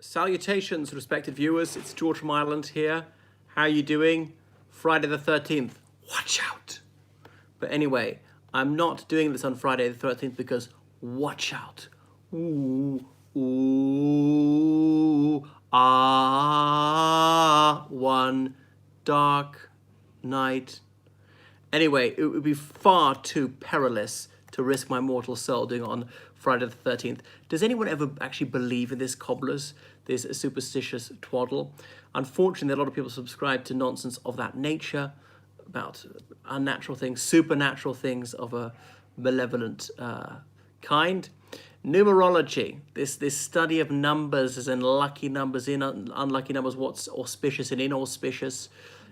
Salutations, respected viewers. It's George from Ireland here. How are you doing? Friday the 13th. Watch out. But anyway, I'm not doing this on Friday the 13th because watch out. Ooh, ooh, ah, one dark night. Anyway, it would be far too perilous to risk my mortal soul doing it on Friday the 13th. Does anyone ever actually believe in this cobblers, this superstitious twaddle? Unfortunately, a lot of people subscribe to nonsense of that nature, about unnatural things, supernatural things of a malevolent kind. Numerology, this study of numbers as in lucky numbers, in unlucky numbers, what's auspicious and inauspicious,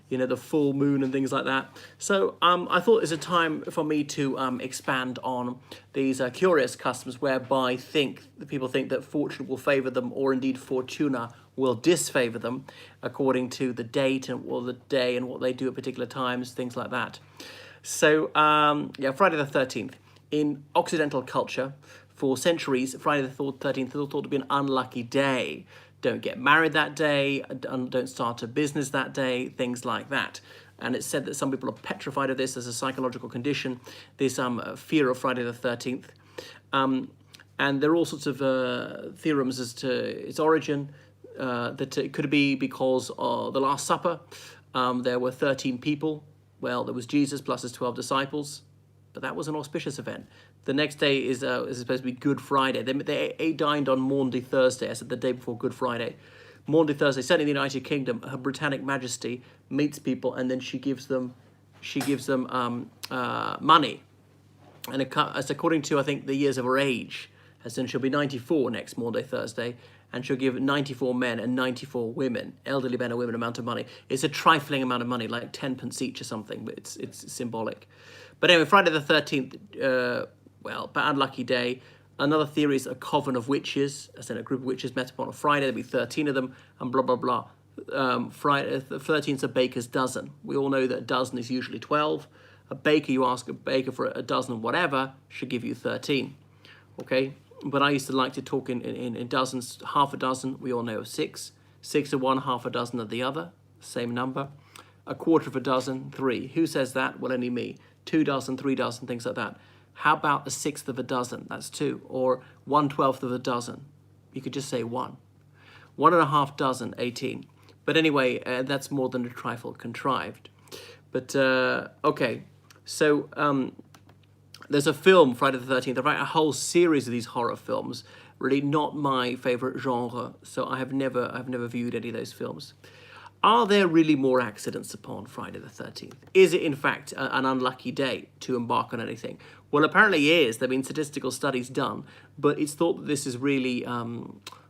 you know, the full moon and things like that. So I thought it's a time for me to expand on these curious customs whereby people think that fortune will favor them, or indeed Fortuna will disfavor them according to the date or the day and what they do at particular times, things like that. So yeah, Friday the 13th. In Occidental culture, for centuries, Friday the 13th is thought to be an unlucky day. Don't get married that day, don't start a business that day, things like that. And it's said that some people are petrified of this as a psychological condition, this fear of Friday the 13th. And there are all sorts of theorems as to its origin, that it could be because the Last Supper, there were 13 people. Well, there was Jesus plus his 12 disciples, but that was an auspicious event. The next day is supposed to be Good Friday. They dined on Maundy Thursday, I said the day before Good Friday. Maundy Thursday, certainly in the United Kingdom, Her Britannic Majesty meets people and then she gives them money. And it's according to, I think, the years of her age. As in, she'll be 94 next Maundy Thursday, and she'll give 94 men and 94 women, elderly men and women, amount of money. It's a trifling amount of money, like 10 pence each or something, but it's symbolic. But anyway, Friday the 13th, well, bad unlucky day. Another theory is a coven of witches, as in a group of witches met upon a Friday. There'll be 13 of them, and blah, blah, blah. Friday the 13th is a baker's dozen. We all know that a dozen is usually 12. A baker, you ask a baker for a dozen whatever, should give you 13. Okay? But I used to like to talk in dozens. Half a dozen, we all know of 6. 6 of one, half a dozen of the other. Same number. A quarter of a dozen, 3. Who says that? Well, only me. 2 dozen, 3 dozen, things like that. How about a sixth of a dozen? That's 2. Or 1/12 of a dozen. You could just say 1. 1.5 dozen, 18. But anyway, that's more than a trifle contrived. But, okay. So, there's a film, Friday the 13th. I've written a whole series of these horror films. Really not my favorite genre. So I've never viewed any of those films. Are there really more accidents upon Friday the 13th? Is it, in fact, an unlucky day to embark on anything? Well, apparently it is. There have been statistical studies done, but it's thought that this is really,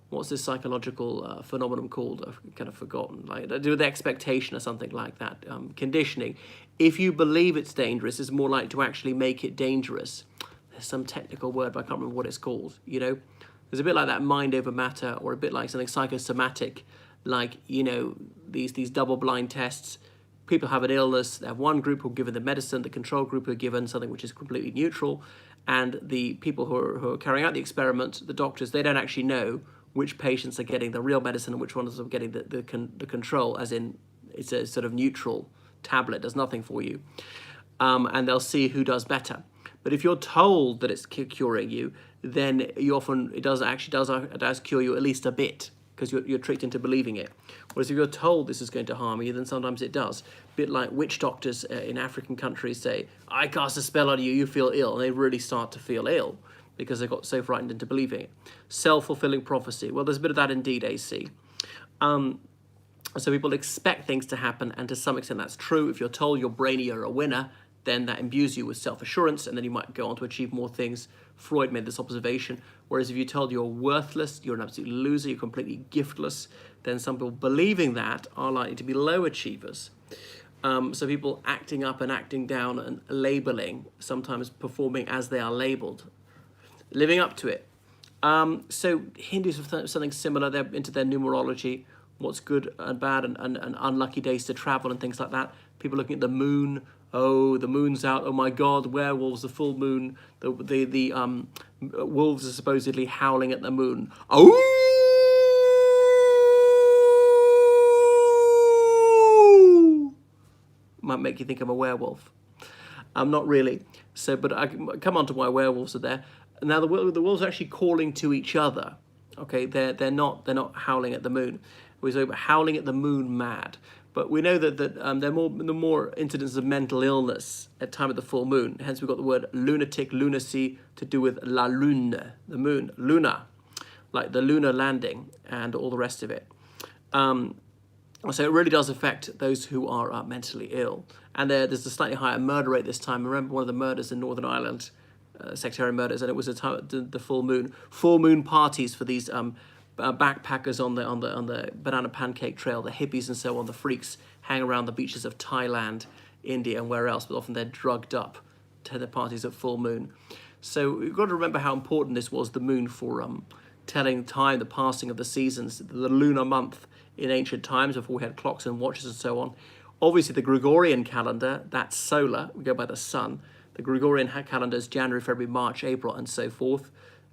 what's this psychological phenomenon called? I've kind of forgotten. Like, to do with expectation or something like that. Conditioning. If you believe it's dangerous, it's more likely to actually make it dangerous. There's some technical word, but I can't remember what it's called, you know? There's a bit like that mind over matter, or a bit like something psychosomatic, like, you know, these double-blind tests. People have an illness, they have one group who are given the medicine, the control group who are given something which is completely neutral, and the people who are carrying out the experiment, the doctors, they don't actually know which patients are getting the real medicine and which ones are getting the control, as in it's a sort of neutral tablet, does nothing for you. And they'll see who does better. But if you're told that it's curing you, then it does cure you at least a bit, because you're tricked into believing it. Whereas if you're told this is going to harm you, then sometimes it does. A bit like witch doctors in African countries say, I cast a spell on you, you feel ill. And they really start to feel ill because they got so frightened into believing it. Self-fulfilling prophecy. Well, there's a bit of that indeed, AC. So people expect things to happen, and to some extent that's true. If you're told you're brainy, you're a winner, then that imbues you with self-assurance, and then you might go on to achieve more things. Freud made this observation. Whereas if you're told you're worthless, you're an absolute loser, you're completely giftless, then some people believing that are likely to be low achievers. So people acting up and acting down and labeling, sometimes performing as they are labeled, living up to it. So Hindus have something similar. They're into their numerology, what's good and bad, and unlucky days to travel and things like that. People looking at the moon. Oh, the moon's out. Oh my God, werewolves, the full moon. The wolves are supposedly howling at the moon. Oh! might make you think I'm a werewolf. I'm not really. So, but I can come on to why werewolves are there. Now the wolves are actually calling to each other. Okay, they're not howling at the moon. We're talking about howling at the moon mad. But we know that there are more incidences of mental illness at time of the full moon. Hence we've got the word lunatic, lunacy to do with la lune, the moon, luna, like the lunar landing and all the rest of it. So it really does affect those who are mentally ill. And there's a slightly higher murder rate this time. Remember one of the murders in Northern Ireland, sectarian murders, and it was the full moon. Full moon parties for these backpackers on the banana pancake trail, the hippies and so on, the freaks hang around the beaches of Thailand, India, and where else, but often they're drugged up to the parties at full moon. So you've got to remember how important this was, the moon, for telling time, the passing of the seasons, the lunar month in ancient times before we had clocks and watches and so on. Obviously the Gregorian calendar, that's solar, we go by the sun. The Gregorian calendar is January, February, March, April, and so forth.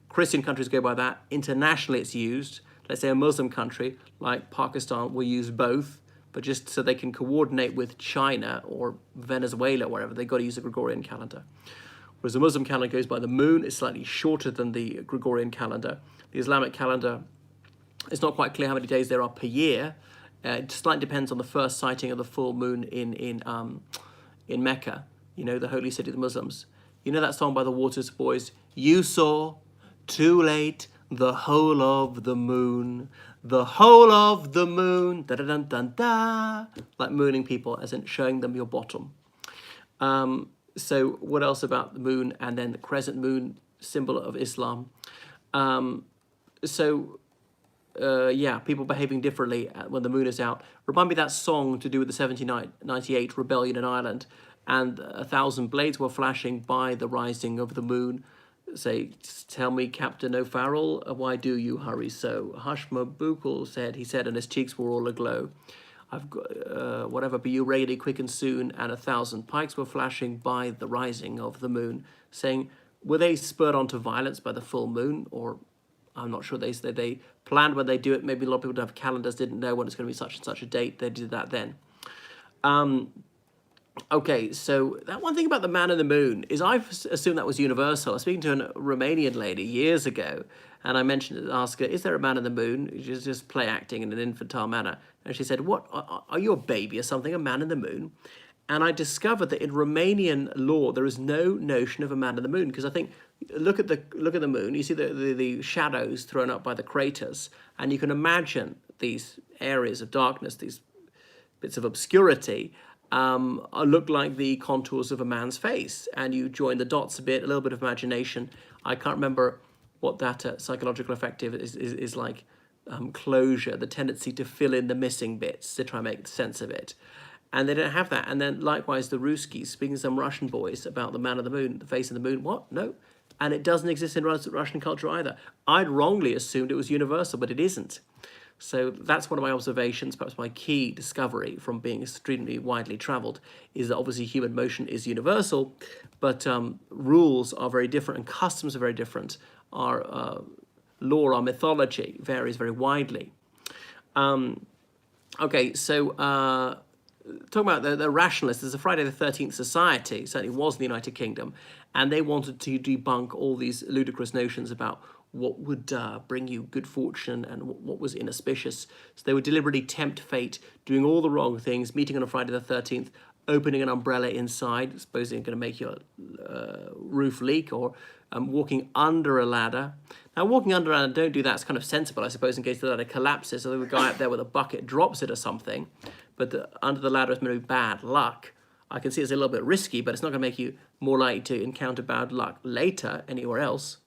Christian countries go by that. Internationally it's used. Let's say a Muslim country like Pakistan will use both, but just so they can coordinate with China or Venezuela, wherever, they've got to use the Gregorian calendar. Whereas the Muslim calendar goes by the moon, it's slightly shorter than the Gregorian calendar. The Islamic calendar, it's not quite clear how many days there are per year. It slightly depends on the first sighting of the full moon in Mecca, you know, the holy city of the Muslims. You know that song by the Waters Boys? You saw too late the whole of the moon, the whole of the moon, da da da da da, like mooning people, as in showing them your bottom. So what else about the moon? And then the crescent moon, symbol of Islam. Yeah, people behaving differently when the moon is out. Remind me that song to do with the 1798 rebellion in Ireland, and 1,000 blades were flashing by the rising of the moon. Say, tell me, Captain O'Farrell, why do you hurry so? Hush, Mabukel said, he said, and his cheeks were all aglow. I've got, whatever, be you ready, quick and soon, and 1,000 pikes were flashing by the rising of the moon, saying, were they spurred on to violence by the full moon, or I'm not sure, they planned when they do it. Maybe a lot of people don't have calendars, didn't know when it's going to be such and such a date. They did that then. Okay, so that one thing about the man in the moon is I've assumed that was universal. I was speaking to a Romanian lady years ago, and I mentioned, asked her, is there a man in the moon? She's just play acting in an infantile manner. And she said, what, are you a baby or something, a man in the moon? And I discovered that in Romanian law, there is no notion of a man in the moon, because I think, look at the moon, you see the shadows thrown up by the craters, and you can imagine these areas of darkness, these bits of obscurity, look like the contours of a man's face, and you join the dots a little bit of imagination. I can't remember what that psychological effect is like, closure, the tendency to fill in the missing bits to try and make sense of it. And they don't have that. And then likewise the Ruskies, speaking to some Russian boys about the man of the moon, the face of the moon, what? No. And it doesn't exist in Russian culture either. I'd wrongly assumed it was universal, but it isn't. So that's one of my observations, perhaps my key discovery from being extremely widely traveled, is that obviously human motion is universal, but rules are very different and customs are very different. Our lore, our mythology varies very widely. Okay, so talking about the rationalists, there's a Friday the 13th Society, certainly was in the United Kingdom, and they wanted to debunk all these ludicrous notions about what would bring you good fortune and what was inauspicious. So they would deliberately tempt fate, doing all the wrong things, meeting on a Friday the 13th, opening an umbrella inside, supposing it's going to make your roof leak, or walking under a ladder. Now, walking under a ladder, don't do that. It's kind of sensible, I suppose, in case the ladder collapses, so the guy up there with a bucket drops it or something. But under the ladder is maybe bad luck. I can see it's a little bit risky, but it's not going to make you more likely to encounter bad luck later anywhere else.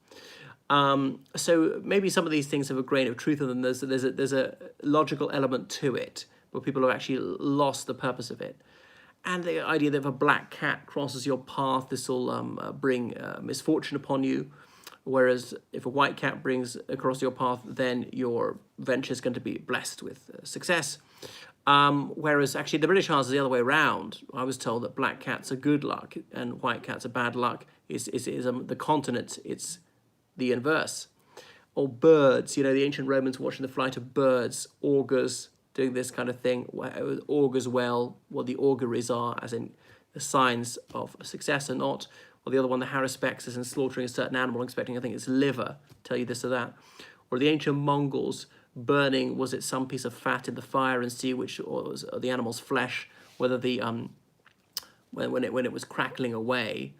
So maybe some of these things have a grain of truth in them. There's a logical element to it, where people have actually lost the purpose of it. And the idea that if a black cat crosses your path, this will bring misfortune upon you. Whereas if a white cat brings across your path, then your venture is going to be blessed with success. Whereas actually the British Isles is the other way around. I was told that black cats are good luck and white cats are bad luck. The continent, it's the inverse. Or birds, you know, the ancient Romans watching the flight of birds, augurs doing this kind of thing, it augurs well, what the auguries are, as in the signs of success or not. Or the other one, the haruspex, is in slaughtering a certain animal, expecting, I think it's liver, tell you this or that. Or the ancient Mongols burning, was it some piece of fat in the fire and see which, or the animal's flesh, whether the when it was crackling away,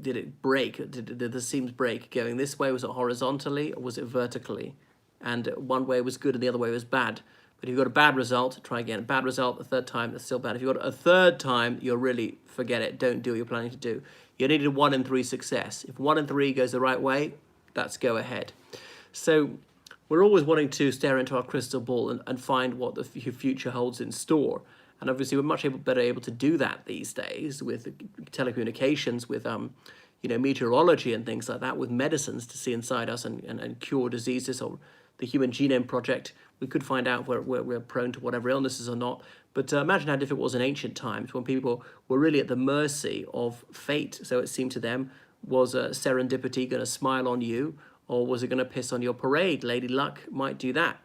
did it break? Did the seams break going this way? Was it horizontally or was it vertically? And one way was good and the other way was bad. But if you've got a bad result, try again. A bad result, the third time, that's still bad. If you've got a third time, you'll really forget it. Don't do what you're planning to do. You needed 1 in 3 success. If 1 in 3 goes the right way, that's go ahead. So we're always wanting to stare into our crystal ball and find what the future holds in store. And obviously we're much better able to do that these days with telecommunications, with meteorology and things like that, with medicines to see inside us and cure diseases, or the Human Genome Project. We could find out where we're prone to whatever illnesses or not. But imagine how difficult it was in ancient times when people were really at the mercy of fate. So it seemed to them, was serendipity going to smile on you, or was it going to piss on your parade? Lady Luck might do that.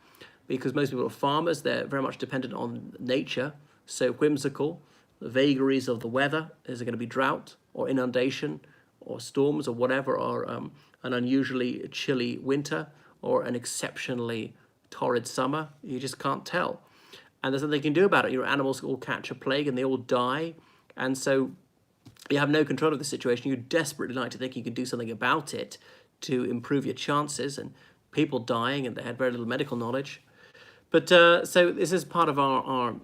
Because most people are farmers, they're very much dependent on nature, so whimsical. The vagaries of the weather, is it going to be drought or inundation or storms or whatever, or an unusually chilly winter or an exceptionally torrid summer? You just can't tell. And there's nothing they can do about it. Your animals all catch a plague and they all die. And so you have no control of the situation. You desperately like to think you can do something about it to improve your chances, and people dying and they had very little medical knowledge. But so this is part of our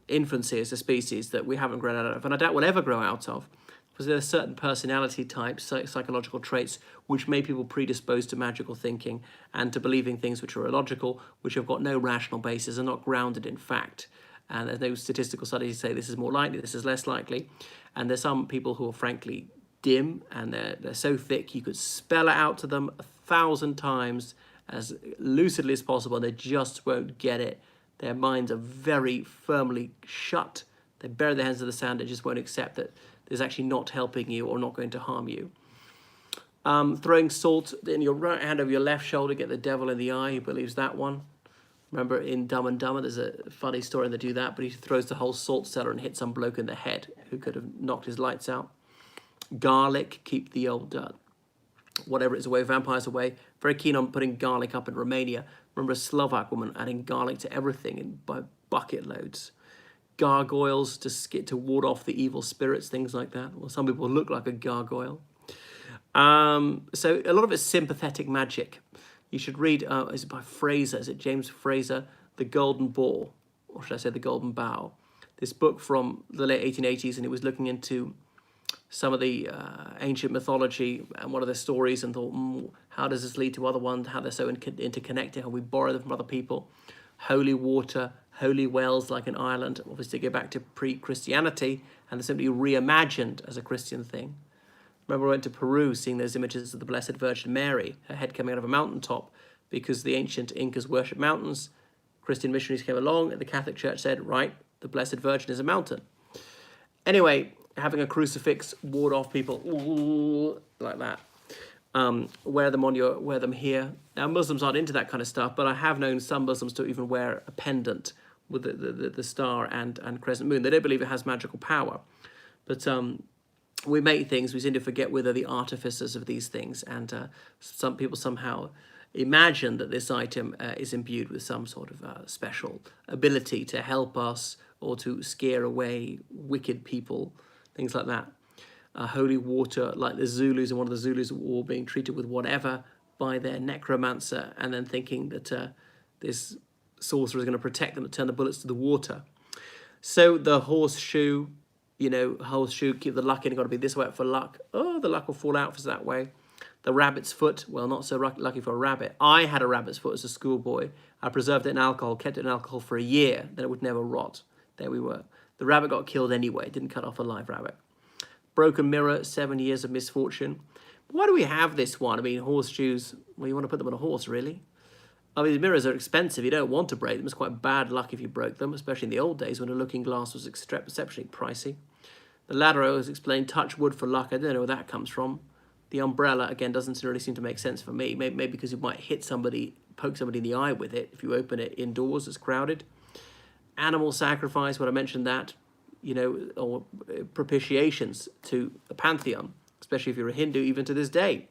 infancy as a species that we haven't grown out of, and I doubt we'll ever grow out of, because there are certain personality types, psychological traits, which make people predisposed to magical thinking and to believing things which are illogical, which have got no rational basis, are not grounded in fact. And there's no statistical studies to say this is more likely, this is less likely. And there's some people who are frankly dim, and they're so thick you could spell it out to them 1,000 times as lucidly as possible, and they just won't get it. Their minds are very firmly shut. They bury their hands in the sand and just won't accept that there's actually not helping you or not going to harm you. Throwing salt in your right hand over your left shoulder, get the devil in the eye. He believes that one. Remember in Dumb and Dumber, there's a funny story they do that, but he throws the whole salt cellar and hits some bloke in the head who could have knocked his lights out. Garlic, keep the old whatever it's away, vampires away. Very keen on putting garlic up in Romania. Remember a Slovak woman adding garlic to everything by bucket loads. Gargoyles to ward off the evil spirits, things like that. Well, some people look like a gargoyle. So a lot of it's sympathetic magic. You should read, is it by Fraser? Is it James Fraser? The Golden Ball, or should I say The Golden Bough? This book from the late 1880s, and it was looking into some of the ancient mythology and one of their stories, and thought, how does this lead to other ones? How they're so interconnected? How we borrow them from other people? Holy water, holy wells like in Ireland, obviously go back to pre-Christianity, and they're simply reimagined as a Christian thing. Remember I went to Peru seeing those images of the Blessed Virgin Mary, her head coming out of a mountaintop, because the ancient Incas worshipped mountains. Christian missionaries came along, and the Catholic Church said, right, the Blessed Virgin is a mountain. Anyway, having a crucifix ward off people like that. Wear them here. Now Muslims aren't into that kind of stuff, but I have known some Muslims to even wear a pendant with the star and crescent moon. They don't believe it has magical power, but we make things. We seem to forget we're the artificers of these things, and some people somehow imagine that this item is imbued with some sort of special ability to help us or to scare away wicked people. Things like that. Holy water, like the Zulus, and one of the Zulus of war being treated with whatever by their necromancer, and then thinking that this sorcerer is going to protect them and turn the bullets to the water. So the horseshoe, horseshoe, keep the luck in, got to be this way for luck. Oh, the luck will fall out if it's that way. The rabbit's foot, well, not so lucky for a rabbit. I had a rabbit's foot as a schoolboy. I preserved it in alcohol, kept it in alcohol for a year, then it would never rot. There we were. The rabbit got killed anyway, didn't cut off a live rabbit. Broken mirror, 7 years of misfortune. Why do we have this one? I mean, horseshoes, well, you want to put them on a horse, really? I mean, the mirrors are expensive. You don't want to break them. It's quite bad luck if you broke them, especially in the old days when a looking glass was exceptionally pricey. The ladder, I was explained, touch wood for luck. I don't know where that comes from. The umbrella, again, doesn't really seem to make sense for me. Maybe because you might hit somebody, poke somebody in the eye with it if you open it indoors, it's crowded. animal sacrifice, when I mentioned that, you know, or propitiations to the pantheon, especially if you're a Hindu, even to this day.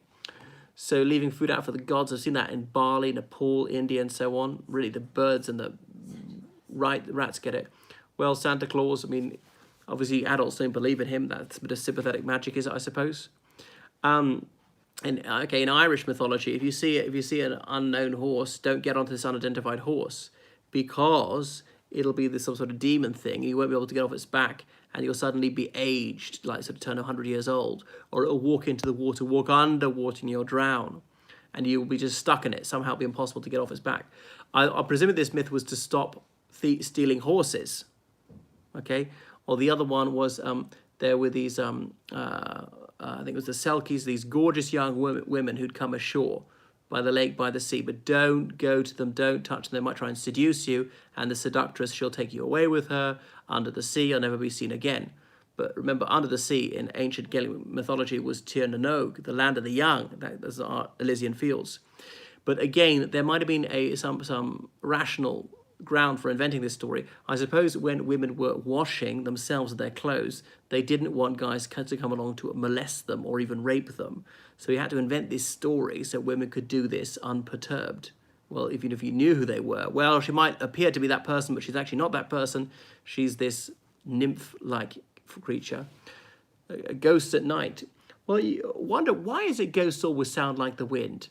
So leaving food out for the gods, I've seen that in Bali, Nepal, India, and so on. Really, the birds and the rats get it. Well, Santa Claus, I mean, obviously adults don't believe in him. That's a bit of sympathetic magic, is it, I suppose? And okay, in Irish mythology, if you see an unknown horse, don't get onto this unidentified horse, because it'll be this some sort of demon thing. You won't be able to get off its back, and you'll suddenly be aged, like sort of turn 100 years old, or it'll walk into the water, walk underwater, and you'll drown, and you'll be just stuck in it. Somehow it'll be impossible to get off its back. I presume this myth was to stop stealing horses. Okay, or the other one was there were these I think it was the Selkies, these gorgeous young women who'd come ashore by the lake, by the sea, but don't go to them, don't touch them. They might try and seduce you, and the seductress, she'll take you away with her under the sea. You'll never be seen again. But remember, under the sea in ancient Gaelic mythology was Tir na Nog, the land of the young. Those are Elysian fields. But again, there might have been some rational ground for inventing this story. I suppose when women were washing themselves and their clothes, they didn't want guys to come along to molest them or even rape them. So he had to invent this story so women could do this unperturbed. Well, even if you knew who they were, well, she might appear to be that person, but she's actually not that person. She's this nymph-like creature. A ghost at night. Well, you wonder, why is it ghosts always sound like the wind?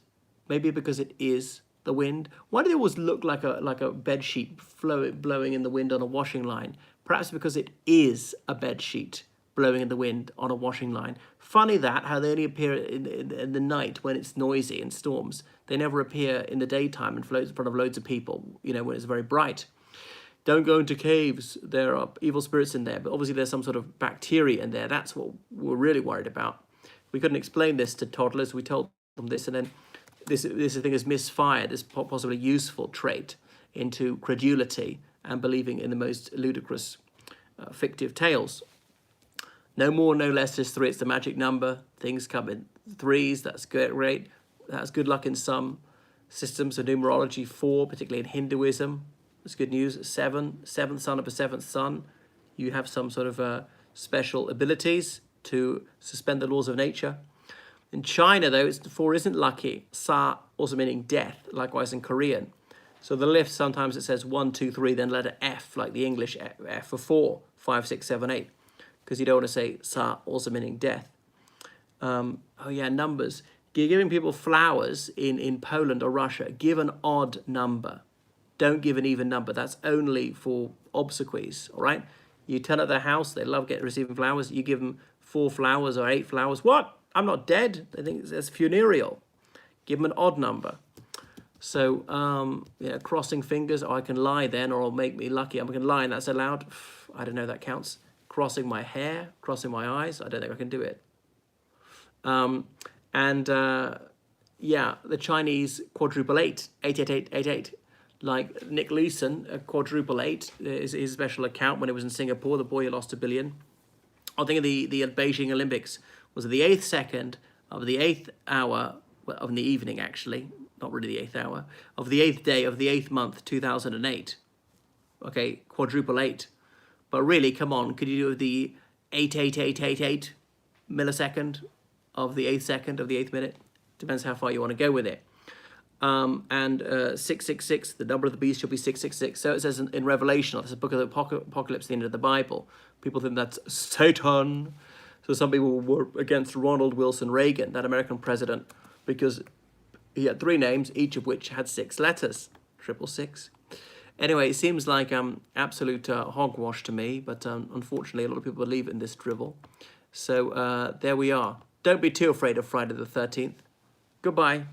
Maybe because it is the wind. Why do they always look like a bed sheet blowing in the wind on a washing line? Perhaps because it is a bed sheet blowing in the wind on a washing line. Funny that, how they only appear in the night when it's noisy and storms. They never appear in the daytime and float in front of loads of people, you know, when it's very bright. Don't go into caves. There are evil spirits in there, but obviously there's some sort of bacteria in there. That's what we're really worried about. We couldn't explain this to toddlers. We told them this, and then this thing is misfired, this possibly useful trait, into credulity and believing in the most ludicrous fictive tales. No more, no less is 3. It's the magic number. Things come in threes. That's great. That's good luck in some systems of numerology. 4, particularly in Hinduism. That's good news. 7, seventh son of a seventh son. You have some sort of special abilities to suspend the laws of nature. In China, though, 4 isn't lucky. Sa also meaning death, likewise in Korean. So the lift, sometimes it says 1, 2, 3, then letter F, like the English F for 4, 5, 6, 7, 8. Because you don't want to say Sa, also meaning death. Oh yeah, numbers. You're giving people flowers in Poland or Russia. Give an odd number. Don't give an even number. That's only for obsequies, all right? You turn up their house, they love receiving flowers. You give them 4 flowers or 8 flowers. What? I'm not dead. They think that's funereal. Give them an odd number. So, yeah, crossing fingers. Oh, I can lie then, or it'll make me lucky. I'm going to lie, and that's allowed. I don't know, that counts. Crossing my hair, crossing my eyes. I don't think I can do it. Yeah, the Chinese quadruple 8, 88888. Like Nick Leeson, a quadruple 8 is his special account when it was in Singapore, the boy who lost $1 billion. I think of the Beijing Olympics was the 8th second of the 8th hour, well, of the evening actually, not really the 8th hour, of the 8th day of the 8th month, 2008. Okay, quadruple 8. But really, come on, could you do the 88888 millisecond of the 8th second of the 8th minute? Depends how far you want to go with it. 666, the number of the beast shall be 666. So it says in Revelation, that's a book of the Apocalypse, the end of the Bible. People think that's Satan. So some people were against Ronald Wilson Reagan, that American president, because he had 3 names, each of which had 6 letters. 666. Anyway, it seems like absolute hogwash to me, but unfortunately a lot of people believe in this drivel. So there we are. Don't be too afraid of Friday the 13th. Goodbye.